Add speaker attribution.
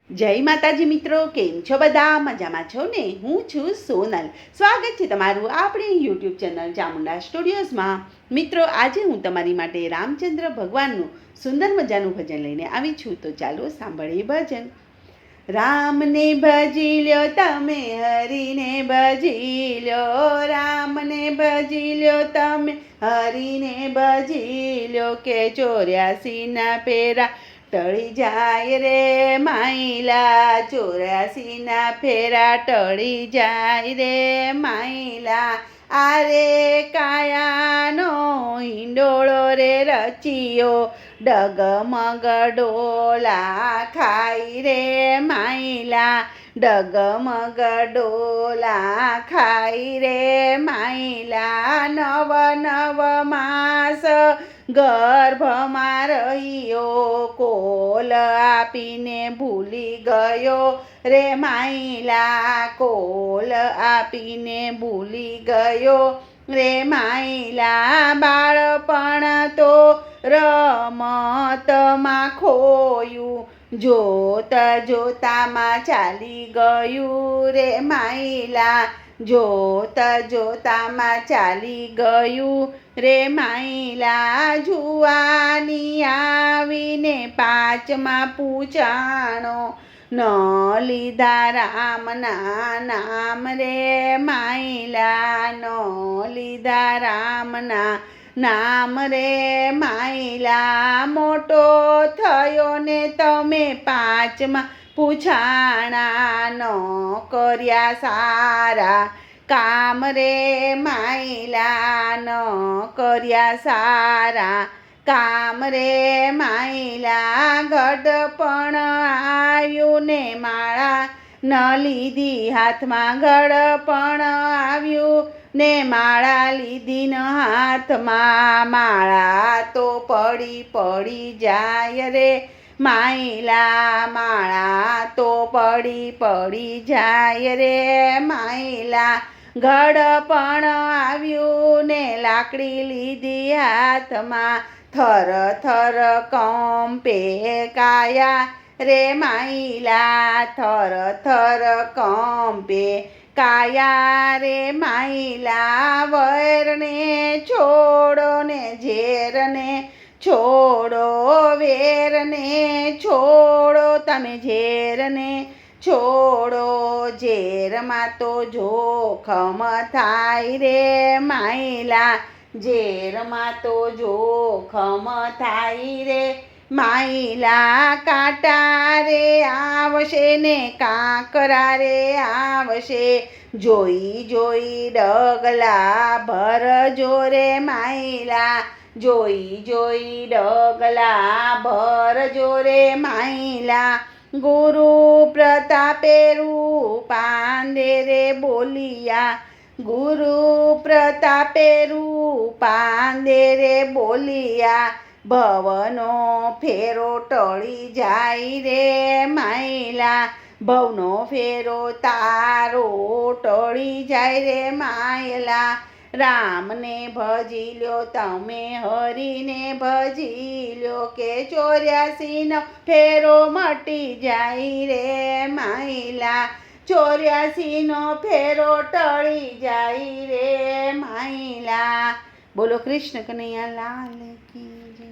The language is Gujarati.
Speaker 1: જય માતાજી મિત્રો, કેમ છો બધા? મજામાં છો ને? હું છું સોનલ. સ્વાગત છે તમારું આપણી યુટ્યુબ ચેનલ ચામુંડા સ્ટુડિયોઝમાં. મિત્રો, આજે હું તમારી માટે રામચંદ્ર ભગવાનનું સુંદર મજાનું ભજન લઈને આવી છું. તો ચાલો સાંભળીએ ભજન. રામને ભજી લ્યો તમે, હરીને ભજી લ્યો. રામને ભજી લ્યો તમે, હરીને ભજી લ્યો. કે 84ના ફેરા ટળી જાય રે માઈલા. 84ના ફેરા ટળી જાય રે માઈલા. આરે કાયાનો હિંડોળો રે રચિયો, ડગમગ ડોલા ખાઈ રે માઈલા. ડગમગ ડોલા ખાઈ રે માઈલા. નવ નવ માસ ગર્ભમાં રહ્યો, કોલ આપીને ભૂલી ગયો રે માઈલા. કોલ આપીને ભૂલી ગયો રે માઈલા. બાળપણ તો રમતમાં ખોયું, જોત જોતામાં ચાલી ગયું રે માઈલા. જોત જોતામાં ચાલી ગયું રે માઈલા. જુવાની આવીને 5મા પૂજાણો, ન લીધા રામના નામ રે માઈલા. ન લીધા રામના નામ રે માઈલા. મોટો થયો ને તમે 5મા પૂછાણા, ન કર્યા સારા કામ રે માઈલા. ન કર્યા સારા કામ રે માઈલા. ગડપણ આવ્યું ને માળા ન લીધી હાથમાં. ગડપણ આવ્યું ને માળા લીધી ન હાથમાં. માળા તો પડી પડી જાય રે માઈલા. માળા તો પડી પડી જાય રે માઈલા. ગડપણ આવ્યું ને લાકડી લીધી હાથમાં. થર થર કંપે કાયા રે માઈલા. થર થર કંપે કાયા રે માઈલા. વૈરને છોડો ને ઝેરને છોડો, વેરને છોડો તમે ઝેરને છોડો. ઝેરમાં તો જોખમ થાય રે માઈલા. ઝેરમાં તો જોખમ થાય રે માઈલા. કાંટા રે આવશે ને કાંકરા રે આવશે, જોઈ જોઈ ડગલા ભરજો રે માઈલા. જોઈ જોઈ ડગલા ભરજો રે માઈલા. ગુરુ પ્રતાપે રૂપાંદે રે બોલિયા. ગુરુ પ્રતાપે રૂપાંદે રે બોલિયા. ભવનો ફેરો ટળી જાય રે માઈલા. ભવનો ફેરો તારો ટળી જાય રે માયલા. રામને ભજી લ્યો તમે, હરીને ભજી લ્યો. કે 84નો ફેરો મટી જાય રે માઈલા. 84નો ફેરો ટળી જાય રે માઈલા. બોલો કૃષ્ણ કનૈયા લાલ કી જય.